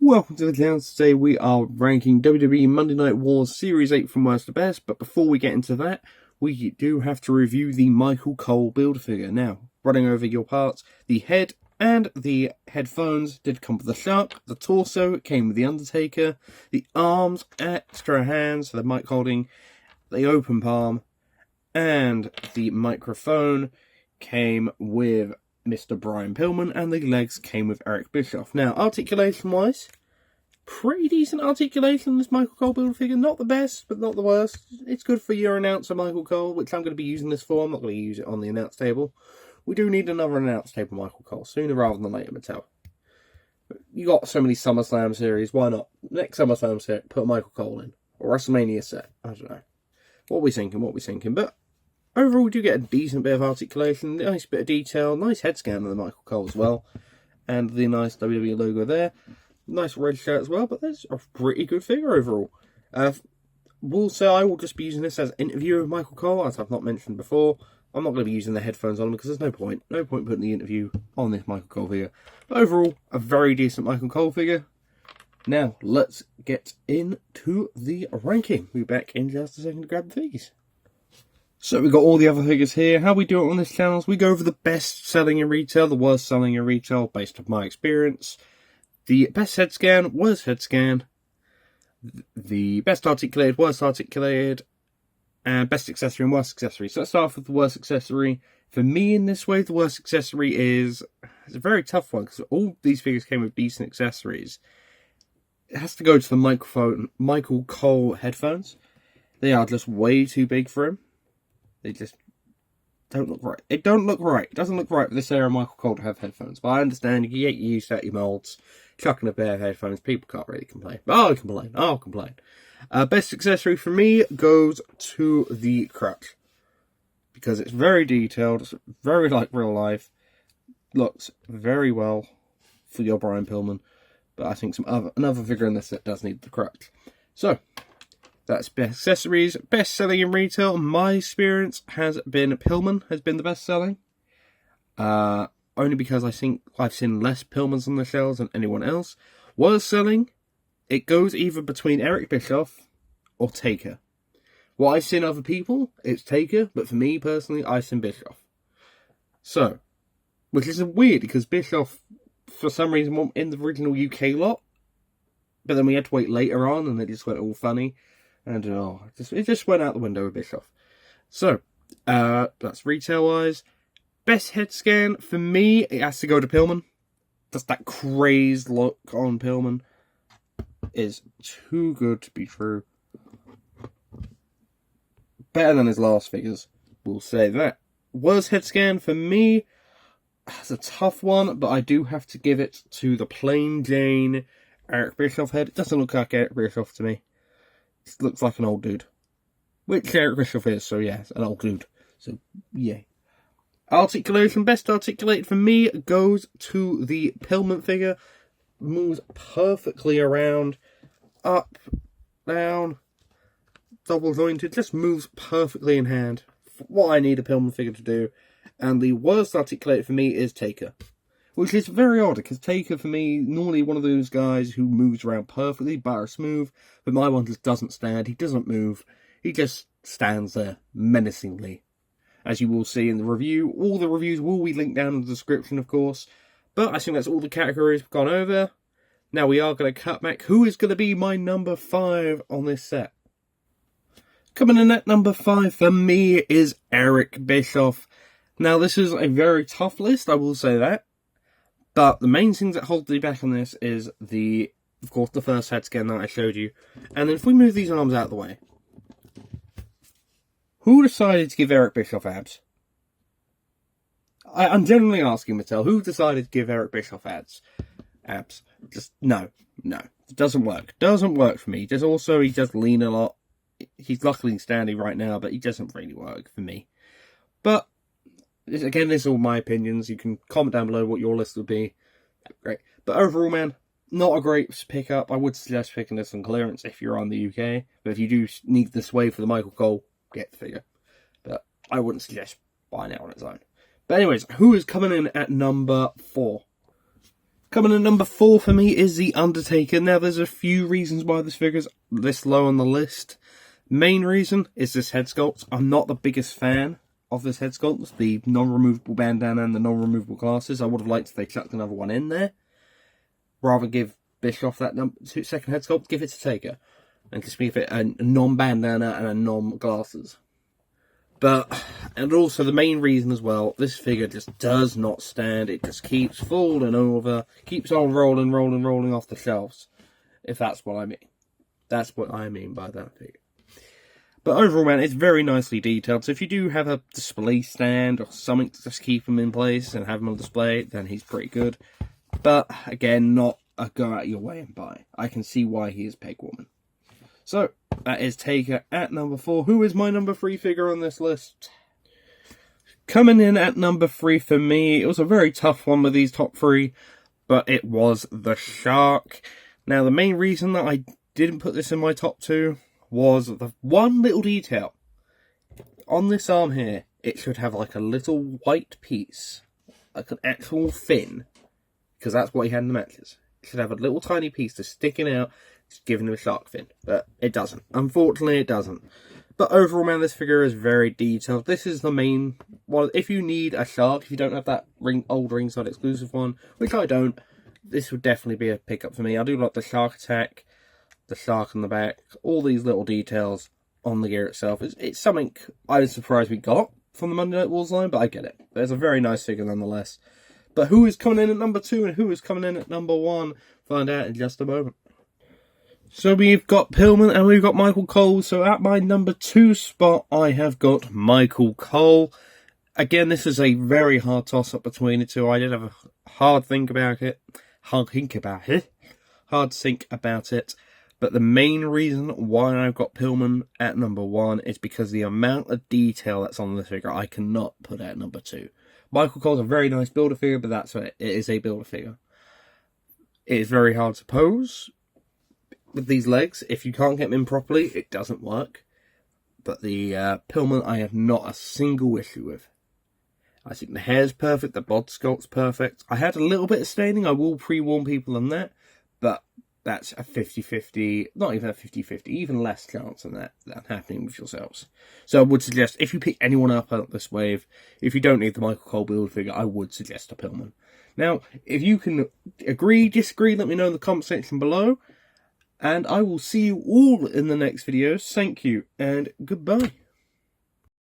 Welcome to the channel. Today we are ranking WWE Monday Night Wars Series 8 from worst to best, but before we get into that, we do have to review the Michael Cole Build-A-Figure. Now, running over your parts, the head and the headphones did come with the Shark, the torso came with the Undertaker, the arms, extra hands, so the mic holding, the open palm, and the microphone came with Mr. Brian Pillman, and the legs came with Eric Bischoff. Now, articulation-wise, pretty decent articulation on this Michael Cole Build-A-Figure. Not the best, but not the worst. It's good for your announcer, Michael Cole, which I'm going to be using this for. I'm not going to use it on the announce table. We do need another announce table Michael Cole, sooner rather than later, Mattel. You got so many SummerSlam series, why not? Next SummerSlam set, put Michael Cole in. Or WrestleMania set, I don't know. What are we thinking, but overall, we do get a decent bit of articulation, nice bit of detail, nice head scan of the Michael Cole as well, and the nice WWE logo there. Nice red shirt as well, but that's a pretty good figure overall. Will say I will just be using this as an interview of Michael Cole, as I've not mentioned before. I'm not going to be using the headphones on him because there's no point. No point putting the interview on this Michael Cole figure. But overall, a very decent Michael Cole figure. Now, let's get into the ranking. We'll be back in just a second to grab the figures. So we've got all the other figures here. How we do it on this channel is we go over the best selling in retail, the worst selling in retail, based on my experience. The best head scan, worst head scan. The best articulated, worst articulated. And best accessory and worst accessory. So let's start off with the worst accessory. For me in this way, the worst accessory is a very tough one, because all these figures came with decent accessories. It has to go to the Michael Cole headphones. They are just way too big for him. They just don't look right. It don't look right. It doesn't look right for this era of Michael Cole to have headphones. But I understand you can get used to your molds. Chucking a pair of headphones, people can't really complain. But I'll complain. Best accessory for me goes to the crutch. Because it's very detailed. It's very like real life. Looks very well for your Brian Pillman. But I think another figure in this set does need the crutch. So, that's best accessories. Best selling in retail, in my experience, has been Pillman has been the best selling. Only because I think I've seen less Pillmans on the shelves than anyone else. Worst selling, it goes either between Eric Bischoff or Taker. What I've seen other people, it's Taker, but for me personally, I've seen Bischoff. So, which is weird because Bischoff, for some reason, wasn't in the original UK lot. But then we had to wait later on and it just went all funny. And it just went out the window with Bischoff. So, that's retail-wise. Best head scan, for me, it has to go to Pillman. Just that crazed look on Pillman is too good to be true. Better than his last figures, we'll say that. Worst head scan, for me, it's a tough one, but I do have to give it to the plain Jane Eric Bischoff head. It doesn't look like Eric Bischoff to me. It looks like an old dude. Which Eric Bischoff is, so yeah, an old dude. So, yeah. Articulation, best articulated for me goes to the Pillman figure. Moves perfectly around. Up, down, double jointed. Just moves perfectly in hand. For what I need a Pillman figure to do. And the worst articulated for me is Taker. Which is very odd, because Taker, for me, normally one of those guys who moves around perfectly, butter smooth, but my one just doesn't stand, he doesn't move, he just stands there, menacingly. As you will see in the review, all the reviews will be linked down in the description, of course, but I think that's all the categories we've gone over. Now we are going to cut back, who is going to be my number 5 on this set? Coming in at number 5 for me is Eric Bischoff. Now this is a very tough list, I will say that. But the main things that hold me back on this is of course, the first head scan that I showed you. And then if we move these arms out of the way. Who decided to give Eric Bischoff abs? I'm generally asking Mattel, who decided to give Eric Bischoff abs? Just, no. It doesn't work. Doesn't work for me. He does lean a lot. He's luckily standing right now, but he doesn't really work for me. But, again, this is all my opinions. You can comment down below what your list would be. Great. But overall, man, not a great pickup. I would suggest picking this on clearance if you're on the UK. But if you do need this way for the Michael Cole, get the figure. But I wouldn't suggest buying it on its own. But anyways, who is coming in at number 4? Coming in number 4 for me is the Undertaker. Now, there's a few reasons why this figure's this low on the list. Main reason is this head sculpt. I'm not the biggest fan of this head sculpt. The non-removable bandana and the non-removable glasses. I would have liked if they chucked another one in there. Rather give Bischoff that second head sculpt, give it to Taker. And just give it a non-bandana and a non-glasses. And also the main reason as well, this figure just does not stand. It just keeps falling over, keeps on rolling off the shelves. If that's what I mean. That's what I mean by that figure. But overall, man, it's very nicely detailed. So if you do have a display stand or something to just keep him in place and have him on display, then he's pretty good. But again, not a go out of your way and buy. I can see why he is peg woman. So, that is Taker at number 4. Who is my number 3 figure on this list? Coming in at number 3 for me, it was a very tough one with these top 3, but it was the Shark. Now, the main reason that I didn't put this in my top 2 was the one little detail. On this arm here, it should have like a little white piece, like an actual fin, because that's what he had in the matches. It should have a little tiny piece just sticking out, just giving him a shark fin, but it doesn't. Unfortunately, it doesn't. But overall, man, this figure is very detailed. This is the main... Well, if you need a shark, if you don't have that old ringside exclusive one, which I don't, this would definitely be a pickup for me. I do like the shark attack, the shark on the back, all these little details on the gear itself. It's something I was surprised we got from the Monday Night Wars line, but I get it. There's a very nice figure nonetheless. But who is coming in at number 2 and who is coming in at number 1? Find out in just a moment. So we've got Pillman and we've got Michael Cole. So at my number 2 spot, I have got Michael Cole. Again, this is a very hard toss-up between the two. I did have a hard think about it. Hard to think about it. But the main reason why I've got Pillman at number 1 is because the amount of detail that's on this figure, I cannot put at number 2. Michael Cole's a very nice Builder-Figure, but that's it. It is a Builder-Figure. It is very hard to pose with these legs. If you can't get them in properly, it doesn't work. But the Pillman, I have not a single issue with. I think the hair's perfect, the bod sculpt's perfect. I had a little bit of staining, I will pre-warn people on that, but that's a 50-50, not even a 50-50, even less chance than that happening with yourselves. So I would suggest, if you pick anyone up on this wave, if you don't need the Michael Cole build figure, I would suggest a Pillman. Now, if you can agree, disagree, let me know in the comment section below. And I will see you all in the next videos. Thank you, and goodbye.